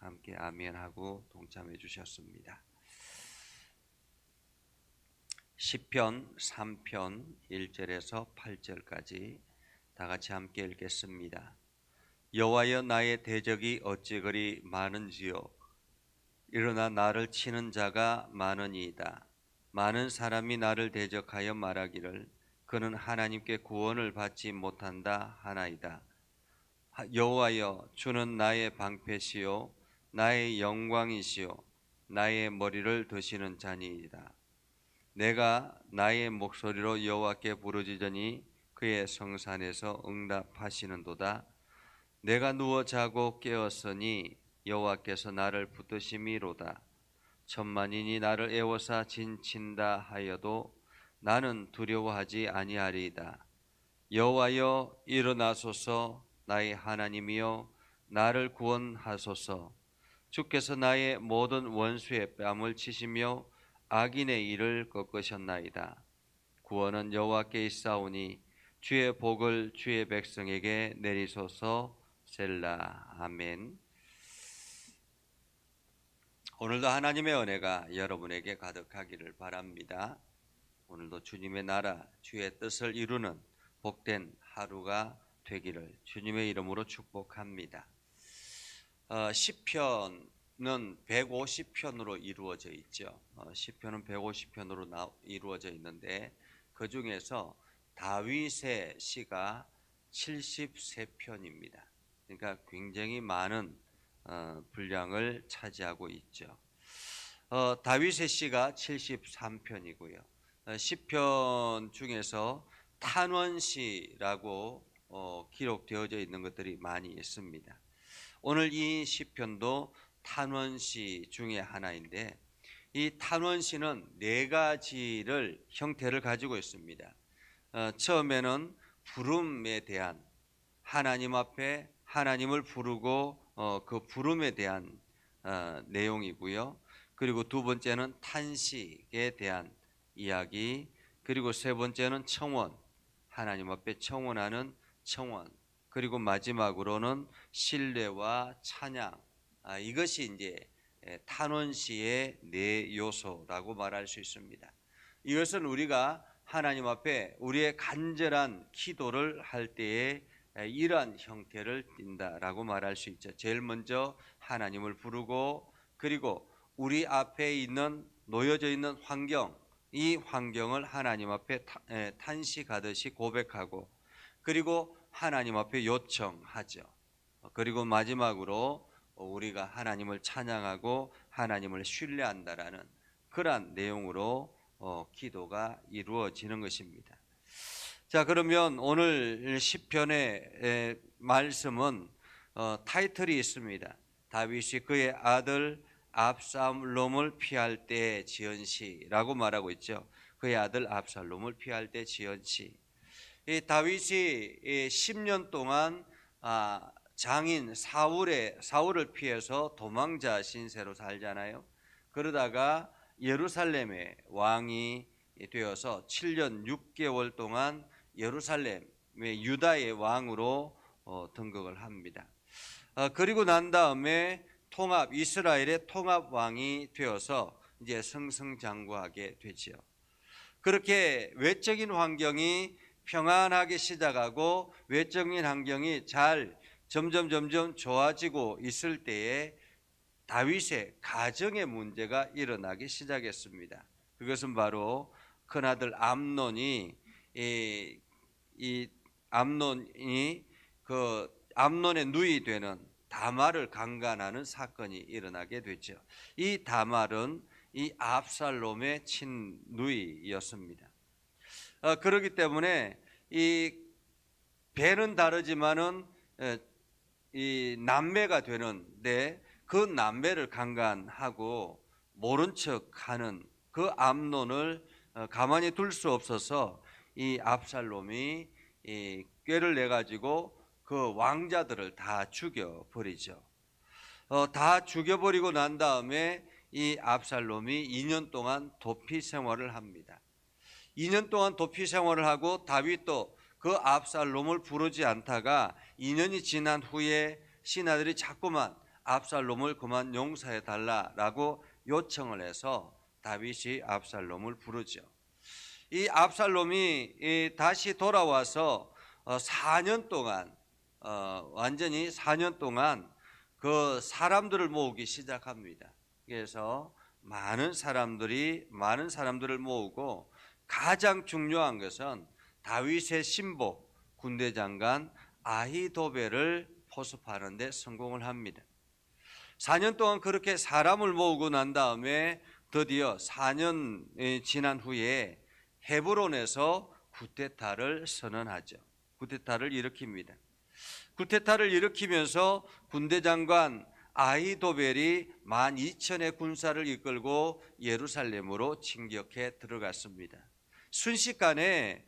함께 아멘하고 동참해 주셨습니다. 시편 3편 1절에서 8절까지 다 같이 함께 읽겠습니다. 여호와여, 나의 대적이 어찌 그리 많은지요. 일어나 나를 치는 자가 많으니이다. 많은 사람이 나를 대적하여 말하기를 그는 하나님께 구원을 받지 못한다 하나이다. 여호와여, 주는 나의 방패시요 나의 영광이시요 나의 머리를 드시는 자니이다. 내가 나의 목소리로 여호와께 부르짖으니 그의 성산에서 응답하시는도다. 내가 누워 자고 깨었으니 여호와께서 나를 붙드심이로다. 천만인이 나를 애워싸 진친다 하여도 나는 두려워하지 아니하리이다. 여호와여, 일어나소서. 나의 하나님이여, 나를 구원하소서. 주께서 나의 모든 원수의 뺨을 치시며 악인의 일을 꺾으셨나이다. 구원은 여호와께 있사오니 주의 복을 주의 백성에게 내리소서. 셀라. 아멘. 오늘도 하나님의 은혜가 여러분에게 가득하기를 바랍니다. 오늘도 주님의 나라, 주의 뜻을 이루는 복된 하루가 되기를 주님의 이름으로 축복합니다. 시편은 150편으로 이루어져 있죠. 시편은 150편으로 이루어져 있는데 그 중에서 다윗의 시가 73편입니다. 그러니까 굉장히 많은 분량을 차지하고 있죠. 다윗의 시가 73편이고요. 시편 중에서 탄원시라고 기록되어져 있는 것들이 많이 있습니다. 오늘 이 시편도 탄원시 중에 하나인데 이 탄원시는 네 가지를 형태를 가지고 있습니다. 처음에는 부름에 대한, 하나님 앞에 하나님을 부르고 그 부름에 대한 내용이고요. 그리고 두 번째는 탄식에 대한 이야기, 그리고 세 번째는 청원, 하나님 앞에 청원하는 청원, 그리고 마지막으로는 신뢰와 찬양. 이것이 이제 탄원시의 네 요소라고 말할 수 있습니다. 이것은 우리가 하나님 앞에 우리의 간절한 기도를 할 때에 이러한 형태를 띈다라고 말할 수 있죠. 제일 먼저 하나님을 부르고, 그리고 우리 앞에 있는 놓여져 있는 환경, 이 환경을 하나님 앞에 탄식하듯이 고백하고, 그리고 하나님 앞에 요청하죠. 그리고 마지막으로 우리가 하나님을 찬양하고 하나님을 신뢰한다라는 그러한 내용으로 기도가 이루어지는 것입니다. 자, 그러면 오늘 시편의 말씀은 타이틀이 있습니다. 다윗이 그의 아들 압살롬을 피할 때 지은 시라고 말하고 있죠. 그의 아들 압살롬을 피할 때 지은 시. 이 다윗이 10년 동안 장인 사울을 피해서 도망자 신세로 살잖아요. 그러다가 예루살렘의 왕이 되어서 7년 6개월 동안 예루살렘의 유다의 왕으로 등극을 합니다. 그리고 난 다음에 이스라엘의 통합 왕이 되어서 이제 승승장구하게 되지요. 그렇게 외적인 환경이 평안하게 시작하고 외적인 환경이 점점 좋아지고 있을 때에 다윗의 가정의 문제가 일어나기 시작했습니다. 그것은 바로 큰아들 암논이 암논의 누이 되는 다말을 강간하는 사건이 일어나게 됐죠. 이 다말은 이 압살롬의 친누이였습니다. 그렇기 때문에 이 배는 다르지만은 이 남매가 되는데 그 남매를 강간하고 모른 척하는 그 암논을 가만히 둘 수 없어서 이 압살롬이 이 꾀를 내 가지고 그 왕자들을 다 죽여버리죠. 다 죽여버리고 난 다음에 이 압살롬이 2년 동안 도피 생활을 합니다. 2년 동안 도피 생활을 하고 다윗도 그 압살롬을 부르지 않다가 2년이 지난 후에 신하들이 자꾸만 압살롬을 그만 용서해 달라라고 요청을 해서 다윗이 압살롬을 부르죠. 이 압살롬이 다시 돌아와서 4년 동안 완전히 4년 동안 그 사람들을 모으기 시작합니다. 그래서 많은 사람들을 모으고 가장 중요한 것은 다윗의 신복 군대 장관 아히도벨을 포섭하는 데 성공을 합니다. 4년 동안 그렇게 사람을 모으고 난 다음에 드디어 4년 지난 후에 헤브론에서 쿠데타를 선언하죠. 쿠데타를 일으킵니다. 쿠데타를 일으키면서 군대 장관 아히도벨이 12,000의 군사를 이끌고 예루살렘으로 진격해 들어갔습니다. 순식간에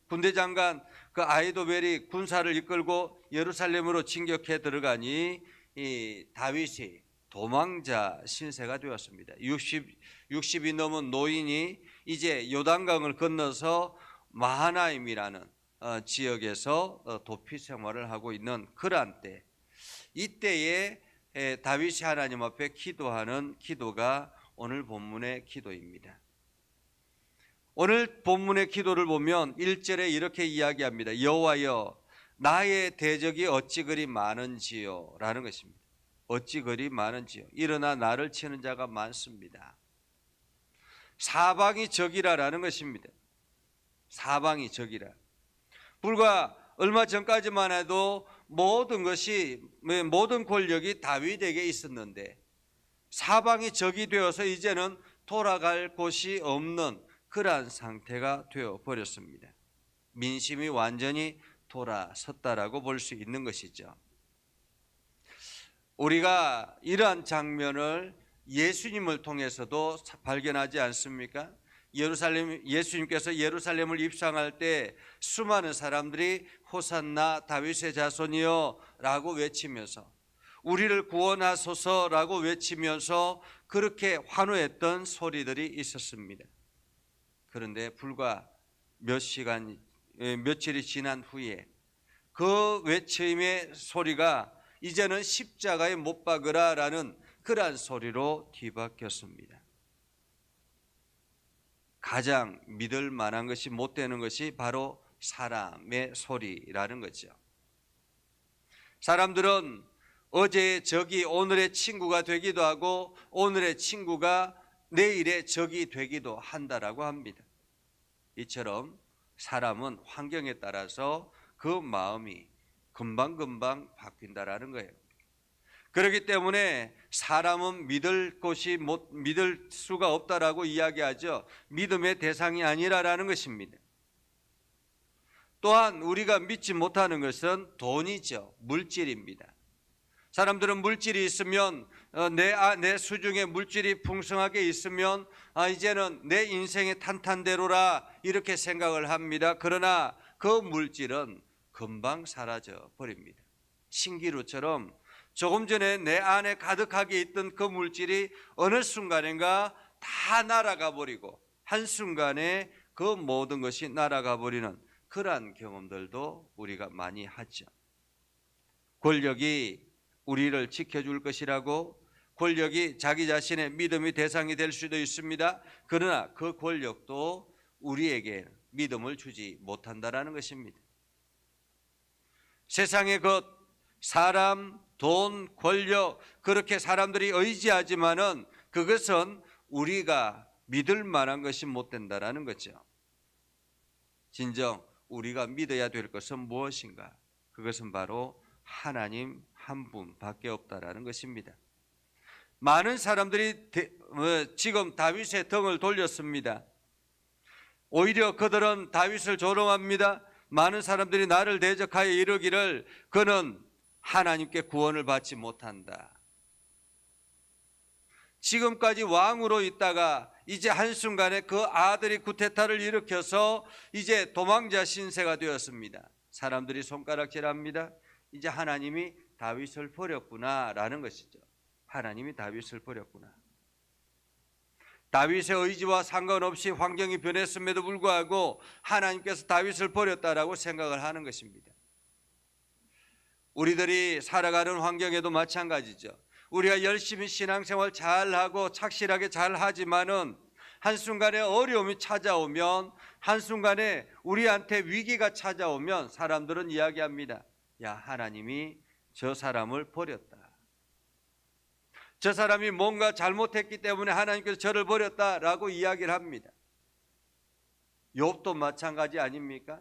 군대 장관 그 아히도벨이 군사를 이끌고 예루살렘으로 진격해 들어가니 이 다윗이 도망자 신세가 되었습니다. 60이 넘은 노인이 이제 요단강을 건너서 마하나임이라는 지역에서 도피 생활을 하고 있는 그러한 때, 이때에 다윗이 하나님 앞에 기도하는 기도가 오늘 본문의 기도입니다. 오늘 본문의 기도를 보면 1절에 이렇게 이야기합니다. 여호와여, 나의 대적이 어찌 그리 많은지요 라는 것입니다. 어찌 그리 많은지요. 일어나 나를 치는 자가 많습니다. 사방이 적이라라는 것입니다. 사방이 적이라. 불과 얼마 전까지만 해도 모든 권력이 다윗에게 있었는데 사방이 적이 되어서 이제는 돌아갈 곳이 없는 그러한 상태가 되어버렸습니다. 민심이 완전히 돌아섰다라고 볼 수 있는 것이죠. 우리가 이러한 장면을 예수님을 통해서도 발견하지 않습니까? 예수님께서 예루살렘을 입성할 때 수많은 사람들이 호산나 다윗의 자손이여 라고 외치면서 우리를 구원하소서 라고 외치면서 그렇게 환호했던 소리들이 있었습니다. 그런데 불과 며칠이 지난 후에 그 외침의 소리가 이제는 십자가에 못 박으라 라는 그러한 소리로 뒤바뀌었습니다. 가장 믿을 만한 것이 못 되는 것이 바로 사람의 소리라는 거죠. 사람들은 어제의 적이 오늘의 친구가 되기도 하고 오늘의 친구가 내일의 적이 되기도 한다라고 합니다. 이처럼 사람은 환경에 따라서 그 마음이 금방금방 바뀐다라는 거예요. 그렇기 때문에 사람은 믿을 수가 없다라고 이야기하죠. 믿음의 대상이 아니라라는 것입니다. 또한 우리가 믿지 못하는 것은 돈이죠. 물질입니다. 사람들은 물질이 있으면 내 수중에 물질이 풍성하게 있으면 이제는 내 인생의 탄탄대로라 이렇게 생각을 합니다. 그러나 그 물질은 금방 사라져 버립니다. 신기루처럼 조금 전에 내 안에 가득하게 있던 그 물질이 어느 순간인가 다 날아가 버리고 한순간에 그 모든 것이 날아가 버리는 그러한 경험들도 우리가 많이 하죠. 권력이 우리를 지켜줄 것이라고, 권력이 자기 자신의 믿음의 대상이 될 수도 있습니다. 그러나 그 권력도 우리에게 믿음을 주지 못한다라는 것입니다. 세상의 것, 사람, 돈, 권력, 그렇게 사람들이 의지하지만은 그것은 우리가 믿을 만한 것이 못 된다라는 거죠. 진정 우리가 믿어야 될 것은 무엇인가? 그것은 바로 하나님 한 분밖에 없다라는 것입니다. 많은 사람들이 지금 다윗의 등을 돌렸습니다. 오히려 그들은 다윗을 조롱합니다. 많은 사람들이 나를 대적하여 이르기를 그는 하나님께 구원을 받지 못한다. 지금까지 왕으로 있다가 이제 한순간에 그 아들이 쿠데타를 일으켜서 이제 도망자 신세가 되었습니다. 사람들이 손가락질합니다. 이제 하나님이 다윗을 버렸구나 라는 것이죠. 하나님이 다윗을 버렸구나. 다윗의 의지와 상관없이 환경이 변했음에도 불구하고 하나님께서 다윗을 버렸다라고 생각을 하는 것입니다. 우리들이 살아가는 환경에도 마찬가지죠. 우리가 열심히 신앙생활 잘하고 착실하게 잘하지만은 한순간에 어려움이 찾아오면, 한순간에 우리한테 위기가 찾아오면 사람들은 이야기합니다. 야, 하나님이 저 사람을 버렸다. 저 사람이 뭔가 잘못했기 때문에 하나님께서 저를 버렸다라고 이야기를 합니다. 욥도 마찬가지 아닙니까?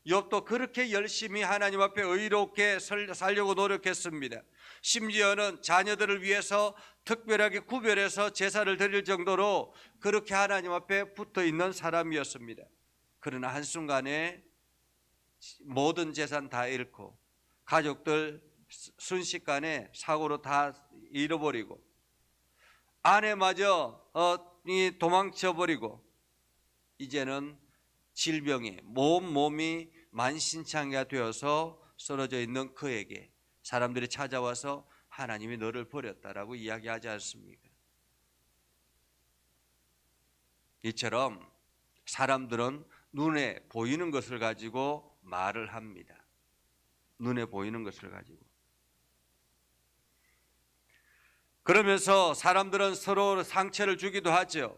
욥도 그렇게 열심히 하나님 앞에 의롭게 살려고 노력했습니다. 심지어는 자녀들을 위해서 특별하게 구별해서 제사를 드릴 정도로 그렇게 하나님 앞에 붙어 있는 사람이었습니다. 그러나 한순간에 모든 재산 다 잃고 가족들 순식간에 사고로 다 잃어버리고 아내마저 도망쳐버리고 이제는 질병에 몸이 만신창이가 되어서 쓰러져 있는 그에게 사람들이 찾아와서 하나님이 너를 버렸다라고 이야기하지 않습니까? 이처럼 사람들은 눈에 보이는 것을 가지고 말을 합니다. 눈에 보이는 것을 가지고. 그러면서 사람들은 서로 상처를 주기도 하죠.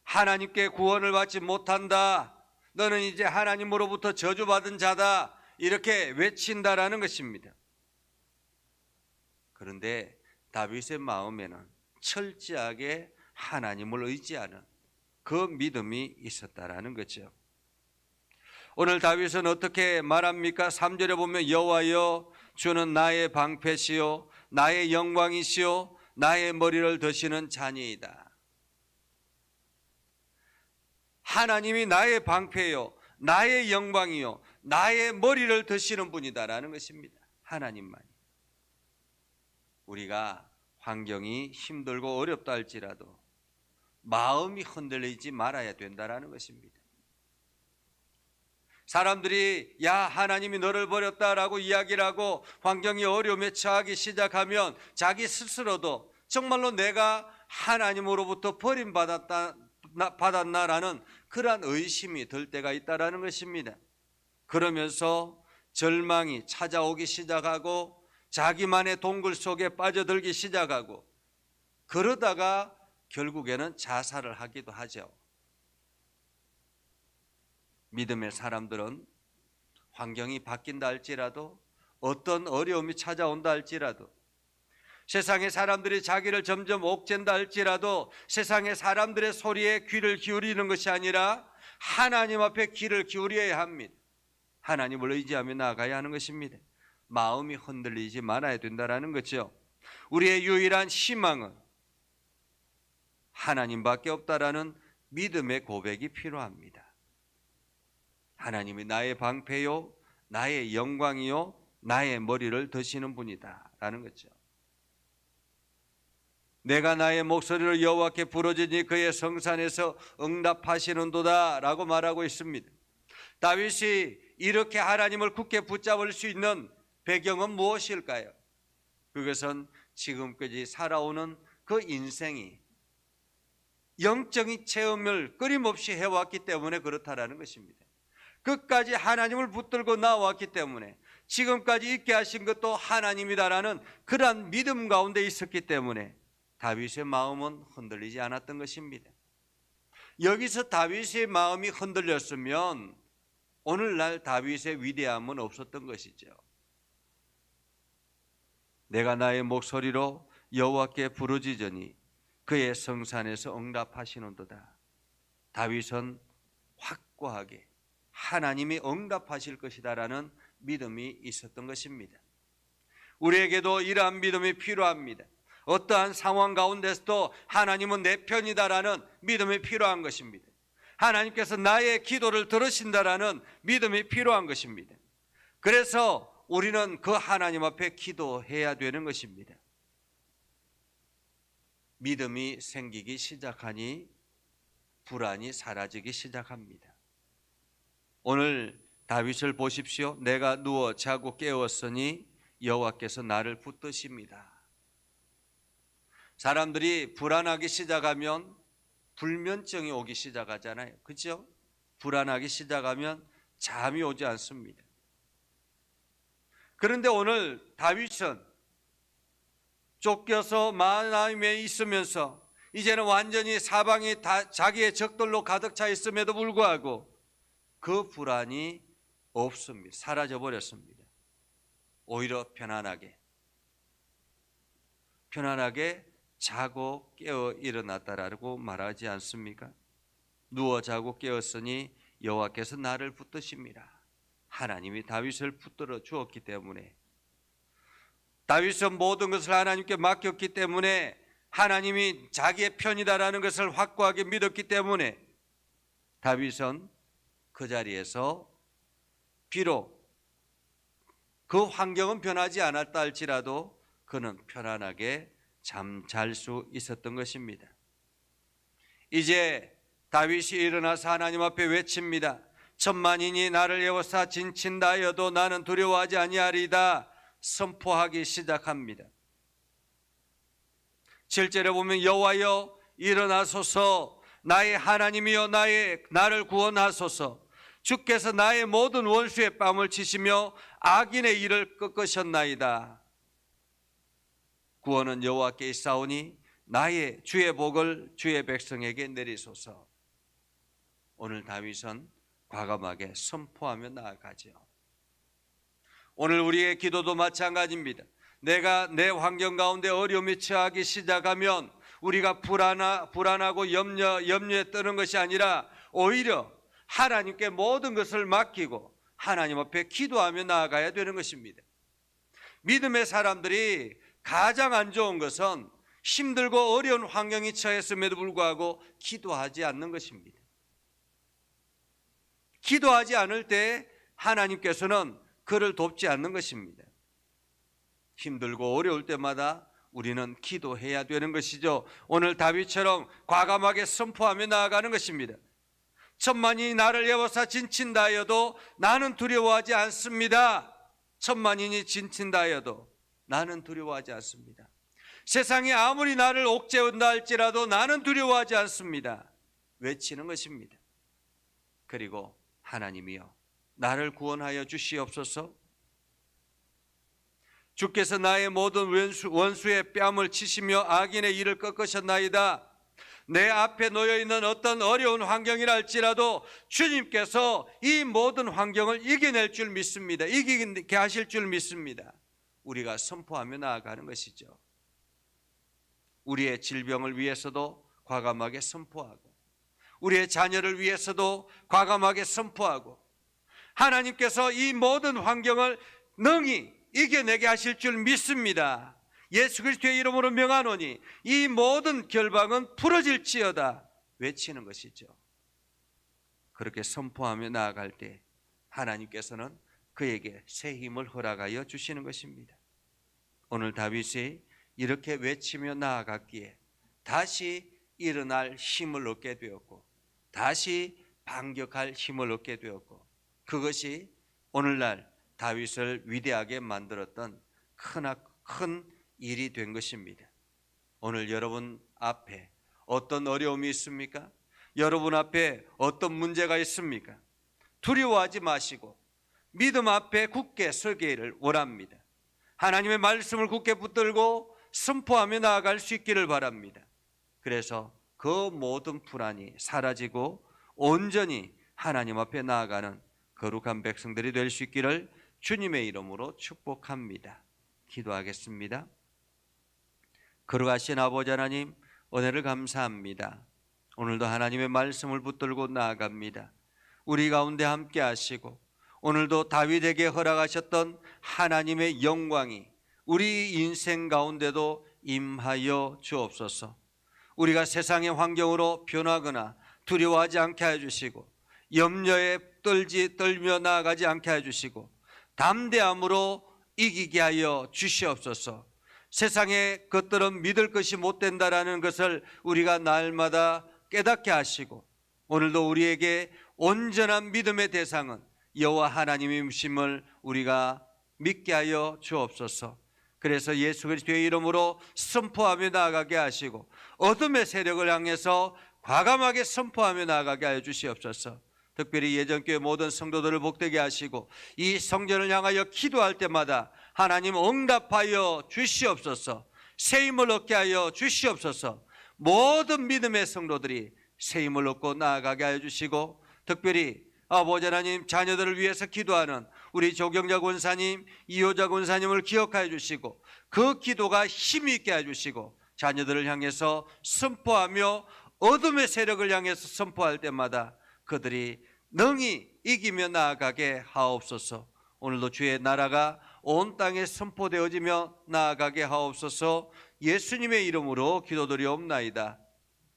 하나님께 구원을 받지 못한다. 너는 이제 하나님으로부터 저주받은 자다. 이렇게 외친다라는 것입니다. 그런데 다윗의 마음에는 철저하게 하나님을 의지하는 그 믿음이 있었다라는 거죠. 오늘 다윗은 어떻게 말합니까? 3절에 보면 여호와여 주는 나의 방패시요 나의 영광이시요 나의 머리를 드시는 자니이다. 하나님이 나의 방패요 나의 영광이요 나의 머리를 드시는 분이다라는 것입니다. 하나님만이. 우리가 환경이 힘들고 어렵다 할지라도 마음이 흔들리지 말아야 된다라는 것입니다. 사람들이 야 하나님이 너를 버렸다라고 이야기를 하고 환경이 어려움에 처하기 시작하면 자기 스스로도 정말로 내가 하나님으로부터 버림받았나라는 그러한 의심이 들 때가 있다라는 것입니다. 그러면서 절망이 찾아오기 시작하고 자기만의 동굴 속에 빠져들기 시작하고 그러다가 결국에는 자살을 하기도 하죠. 믿음의 사람들은 환경이 바뀐다 할지라도 어떤 어려움이 찾아온다 할지라도 세상의 사람들이 자기를 점점 옥죄한다 할지라도 세상의 사람들의 소리에 귀를 기울이는 것이 아니라 하나님 앞에 귀를 기울여야 합니다. 하나님을 의지하며 나아가야 하는 것입니다. 마음이 흔들리지 말아야 된다는 거죠. 우리의 유일한 희망은 하나님밖에 없다라는 믿음의 고백이 필요합니다. 하나님이 나의 방패요 나의 영광이요 나의 머리를 드시는 분이다 라는 거죠. 내가 나의 목소리를 여호와께 부르짖으니 그의 성산에서 응답하시는도다 라고 말하고 있습니다. 다윗이 이렇게 하나님을 굳게 붙잡을 수 있는 배경은 무엇일까요? 그것은 지금까지 살아오는 그 인생이 영적인 체험을 끊임없이 해왔기 때문에 그렇다라는 것입니다. 끝까지 하나님을 붙들고 나왔기 때문에 지금까지 있게 하신 것도 하나님이다라는 그러한 믿음 가운데 있었기 때문에 다윗의 마음은 흔들리지 않았던 것입니다. 여기서 다윗의 마음이 흔들렸으면 오늘날 다윗의 위대함은 없었던 것이죠. 내가 나의 목소리로 여호와께 부르짖으니 그의 성산에서 응답하시는도다. 다윗은 확고하게 하나님이 응답하실 것이다라는 믿음이 있었던 것입니다. 우리에게도 이러한 믿음이 필요합니다. 어떠한 상황 가운데서도 하나님은 내 편이다라는 믿음이 필요한 것입니다. 하나님께서 나의 기도를 들으신다라는 믿음이 필요한 것입니다. 그래서 우리는 그 하나님 앞에 기도해야 되는 것입니다. 믿음이 생기기 시작하니 불안이 사라지기 시작합니다. 오늘 다윗을 보십시오. 내가 누워 자고 깨웠으니 여호와께서 나를 붙드십니다. 사람들이 불안하기 시작하면 불면증이 오기 시작하잖아요. 그렇죠? 불안하기 시작하면 잠이 오지 않습니다. 그런데 오늘 다윗은 쫓겨서 마하나임에 있으면서 이제는 완전히 사방이 다 자기의 적들로 가득 차 있음에도 불구하고 그 불안이 없습니다. 사라져 버렸습니다. 오히려 편안하게 자고 깨어 일어났다라고 말하지 않습니까? 누워 자고 깨었으니 여호와께서 나를 붙드십니다. 하나님이 다윗을 붙들어 주었기 때문에, 다윗은 모든 것을 하나님께 맡겼기 때문에, 하나님이 자기의 편이다라는 것을 확고하게 믿었기 때문에 다윗은 그 자리에서 비록 그 환경은 변하지 않았다 할지라도 그는 편안하게 잠잘 수 있었던 것입니다. 이제 다윗이 일어나서 하나님 앞에 외칩니다. 천만인이 나를 에워싸 진친다 하여도 나는 두려워하지 아니하리이다 선포하기 시작합니다. 7절에 보면 여호와여 일어나소서, 나의 하나님이여 나를 구원하소서. 주께서 나의 모든 원수의 뺨을 치시며 악인의 일을 꺾으셨나이다. 구원은 여호와께 있사오니 나의 주의 복을 주의 백성에게 내리소서. 오늘 다윗은 과감하게 선포하며 나아가죠. 오늘 우리의 기도도 마찬가지입니다. 내가 내 환경 가운데 어려움에 처하기 시작하면 우리가 불안하고 염려에 떠는 것이 아니라 오히려 하나님께 모든 것을 맡기고 하나님 앞에 기도하며 나아가야 되는 것입니다. 믿음의 사람들이 가장 안 좋은 것은 힘들고 어려운 환경이 처했음에도 불구하고 기도하지 않는 것입니다. 기도하지 않을 때 하나님께서는 그를 돕지 않는 것입니다. 힘들고 어려울 때마다 우리는 기도해야 되는 것이죠. 오늘 다윗처럼 과감하게 선포하며 나아가는 것입니다. 천만인이 나를 에워싸 진친다 하여도 나는 두려워하지 않습니다. 천만인이 진친다 하여도 나는 두려워하지 않습니다. 세상이 아무리 나를 옥죄운다 할지라도 나는 두려워하지 않습니다. 외치는 것입니다. 그리고 하나님이여 나를 구원하여 주시옵소서. 주께서 나의 모든 원수의 뺨을 치시며 악인의 일을 꺾으셨나이다. 내 앞에 놓여있는 어떤 어려운 환경이라 할지라도 주님께서 이 모든 환경을 이겨낼 줄 믿습니다. 이기게 하실 줄 믿습니다. 우리가 선포하며 나아가는 것이죠. 우리의 질병을 위해서도 과감하게 선포하고, 우리의 자녀를 위해서도 과감하게 선포하고, 하나님께서 이 모든 환경을 능히 이겨내게 하실 줄 믿습니다. 예수 그리스도의 이름으로 명하노니 이 모든 결박은 풀어질지어다 외치는 것이죠. 그렇게 선포하며 나아갈 때 하나님께서는 그에게 새 힘을 허락하여 주시는 것입니다. 오늘 다윗이 이렇게 외치며 나아갔기에 다시 일어날 힘을 얻게 되었고, 다시 반격할 힘을 얻게 되었고, 그것이 오늘날 다윗을 위대하게 만들었던 큰 일이 된 것입니다. 오늘 여러분 앞에 어떤 어려움이 있습니까? 여러분 앞에 어떤 문제가 있습니까? 두려워하지 마시고 믿음 앞에 굳게 서기를 원합니다. 하나님의 말씀을 굳게 붙들고 선포하며 나아갈 수 있기를 바랍니다. 그래서 그 모든 불안이 사라지고 온전히 하나님 앞에 나아가는 거룩한 백성들이 될 수 있기를 주님의 이름으로 축복합니다. 기도하겠습니다. 거룩하신 아버지 하나님, 은혜를 감사합니다. 오늘도 하나님의 말씀을 붙들고 나아갑니다. 우리 가운데 함께 하시고 오늘도 다윗에게 허락하셨던 하나님의 영광이 우리 인생 가운데도 임하여 주옵소서. 우리가 세상의 환경으로 변하거나 두려워하지 않게 해주시고, 염려에 떨며 나아가지 않게 해주시고, 담대함으로 이기게 하여 주시옵소서. 세상의 것들은 믿을 것이 못 된다라는 것을 우리가 날마다 깨닫게 하시고, 오늘도 우리에게 온전한 믿음의 대상은 여호와 하나님이심을 우리가 믿게 하여 주옵소서. 그래서 예수 그리스도의 이름으로 선포하며 나아가게 하시고 어둠의 세력을 향해서 과감하게 선포하며 나아가게 하여 주시옵소서. 특별히 예전교회 모든 성도들을 복되게 하시고 이 성전을 향하여 기도할 때마다 하나님 응답하여 주시옵소서. 새 힘을 얻게 하여 주시옵소서. 모든 믿음의 성도들이 새 힘을 얻고 나아가게 하여 주시고, 특별히 아버지 하나님, 자녀들을 위해서 기도하는 우리 조경자 권사님, 이효자 권사님을 기억하여 주시고 그 기도가 힘이 있게 해 주시고, 자녀들을 향해서 선포하며 어둠의 세력을 향해서 선포할 때마다 그들이 능히 이기며 나아가게 하옵소서. 오늘도 주의 나라가 온 땅에 선포되어지며 나아가게 하옵소서. 예수님의 이름으로 기도드리옵나이다.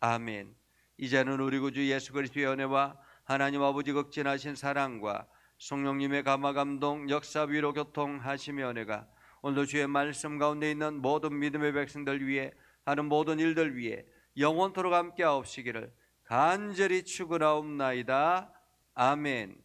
아멘. 이제는 우리 구주 예수 그리스도의 은혜와 하나님 아버지 극진하신 사랑과 성령님의 감화감동 역사 위로 교통하시며 은혜가 오늘도 주의 말씀 가운데 있는 모든 믿음의 백성들 위해 하는 모든 일들 위해 영원토록 함께 하옵시기를 간절히 축원하옵나이다. 아멘.